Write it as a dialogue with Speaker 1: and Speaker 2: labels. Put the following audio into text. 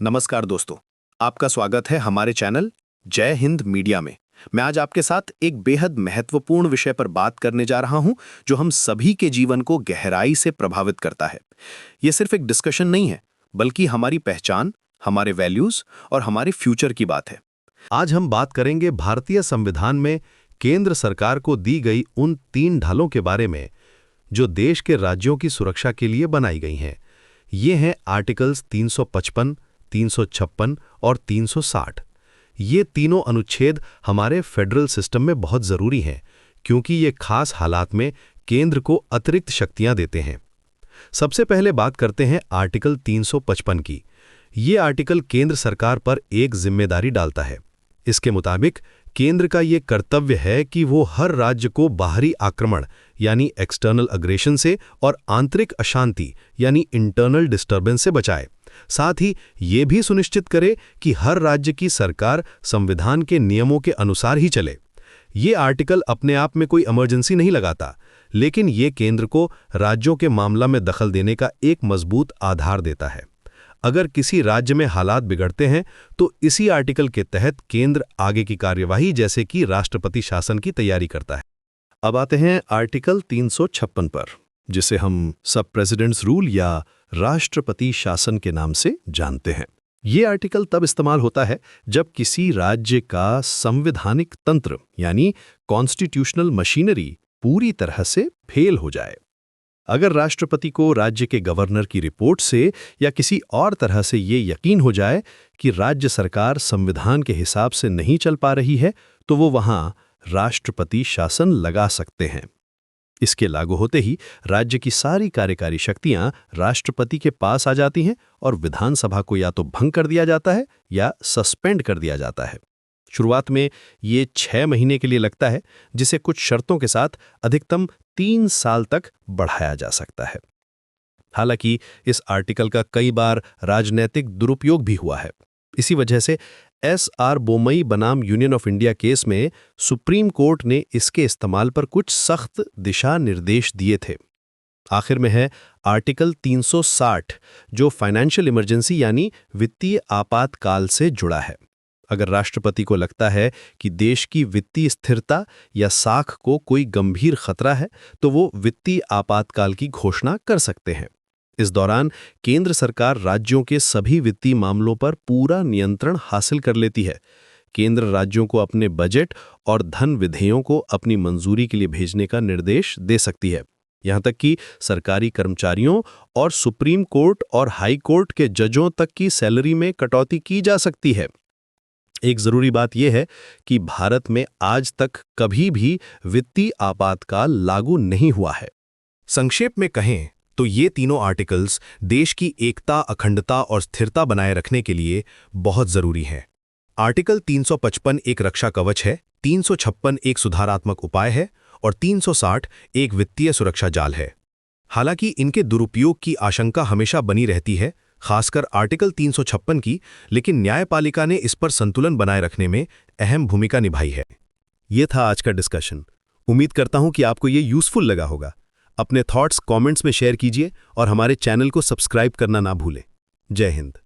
Speaker 1: नमस्कार दोस्तों, आपका स्वागत है हमारे चैनल जय हिंद मीडिया में। मैं आज आपके साथ एक बेहद महत्वपूर्ण विषय पर बात करने जा रहा हूं, जो हम सभी के जीवन को गहराई से प्रभावित करता है। ये सिर्फ एक डिस्कशन नहीं है, बल्कि हमारी पहचान, हमारे वैल्यूज और हमारे फ्यूचर की बात है।
Speaker 2: आज हम बात करेंगे भारतीय संविधान में केंद्र सरकार को दी गई उन 3 ढालों के बारे में जो देश के राज्यों की सुरक्षा के लिए बनाई गई हैं। ये हैं आर्टिकल्स 355, 356 और 360। ये तीनों अनुच्छेद हमारे फेडरल सिस्टम में बहुत ज़रूरी हैं, क्योंकि ये खास हालात में केंद्र को अतिरिक्त शक्तियां देते हैं। सबसे पहले बात करते हैं आर्टिकल 355 की। ये आर्टिकल केंद्र सरकार पर एक जिम्मेदारी डालता है। इसके मुताबिक केंद्र का ये कर्तव्य है कि वो हर राज्य को बाहरी आक्रमण यानी एक्सटर्नल अग्रेशन से और आंतरिक अशांति यानी इंटरनल डिस्टर्बेंस से बचाए। साथ ही ये भी सुनिश्चित करे कि हर राज्य की सरकार संविधान के नियमों के अनुसार ही चले। ये आर्टिकल अपने आप में कोई इमरजेंसी नहीं लगाता, लेकिन ये केंद्र को राज्यों के मामला में दखल देने का एक मजबूत आधार देता है। अगर किसी राज्य में हालात बिगड़ते हैं तो इसी आर्टिकल के तहत केंद्र आगे की कार्यवाही जैसे कि राष्ट्रपति शासन की तैयारी करता है।
Speaker 1: अब आते हैं आर्टिकल 356 पर, जिसे हम सब प्रेसिडेंट्स रूल या राष्ट्रपति शासन के नाम से जानते हैं। ये आर्टिकल तब इस्तेमाल होता है जब किसी राज्य का संवैधानिक तंत्र यानी कॉन्स्टिट्यूशनल मशीनरी पूरी तरह से फेल हो जाए। अगर राष्ट्रपति को राज्य के गवर्नर की रिपोर्ट से या किसी और तरह से ये यकीन हो जाए कि राज्य सरकार संविधान के हिसाब से नहीं चल पा रही है, तो वो वहां राष्ट्रपति शासन लगा सकते हैं। इसके लागू होते ही राज्य की सारी कार्यकारी शक्तियां राष्ट्रपति के पास आ जाती हैं और विधानसभा को या तो भंग कर दिया जाता है या सस्पेंड कर दिया जाता है। शुरुआत में ये 6 महीने के लिए लगता है, जिसे कुछ शर्तों के साथ अधिकतम 3 साल तक बढ़ाया जा सकता है। हालांकि इस आर्टिकल का कई बार राजनीतिक दुरुपयोग भी हुआ है। इसी वजह से S.R. बोमई बनाम यूनियन ऑफ इंडिया केस में सुप्रीम कोर्ट ने इसके इस्तेमाल पर कुछ सख्त दिशा निर्देश दिए थे। आखिर में है आर्टिकल 360, जो फाइनेंशियल इमरजेंसी यानी वित्तीय आपातकाल से जुड़ा है। अगर राष्ट्रपति को लगता है कि देश की वित्तीय स्थिरता या साख को कोई गंभीर खतरा है, तो वो वित्तीय आपातकाल की घोषणा कर सकते हैं। इस दौरान केंद्र सरकार राज्यों के सभी वित्तीय मामलों पर पूरा नियंत्रण हासिल कर लेती है। केंद्र राज्यों को अपने बजट और धन विधेयों को अपनी मंजूरी के लिए भेजने का निर्देश दे सकती है। यहां तक कि सरकारी कर्मचारियों और सुप्रीम कोर्ट और हाई कोर्ट के जजों तक की सैलरी में कटौती की जा सकती है। एक जरूरी बात यह है कि भारत में आज तक कभी भी वित्तीय आपातकाल लागू नहीं हुआ है।
Speaker 2: संक्षेप में कहें तो ये तीनों आर्टिकल्स देश की एकता, अखंडता और स्थिरता बनाए रखने के लिए बहुत जरूरी हैं। आर्टिकल 355 एक रक्षा कवच है, 356 एक सुधारात्मक उपाय है और 360 एक वित्तीय सुरक्षा जाल है। हालांकि इनके दुरुपयोग की आशंका हमेशा बनी रहती है, खासकर आर्टिकल 356 की, लेकिन न्यायपालिका ने इस पर संतुलन बनाए रखने में अहम भूमिका निभाई है।
Speaker 1: ये था आज का डिस्कशन। उम्मीद करता हूं कि आपको ये यूजफुल लगा होगा। अपने थॉट्स कमेंट्स में शेयर कीजिए और हमारे चैनल को सब्सक्राइब करना ना भूलें। जय हिंद।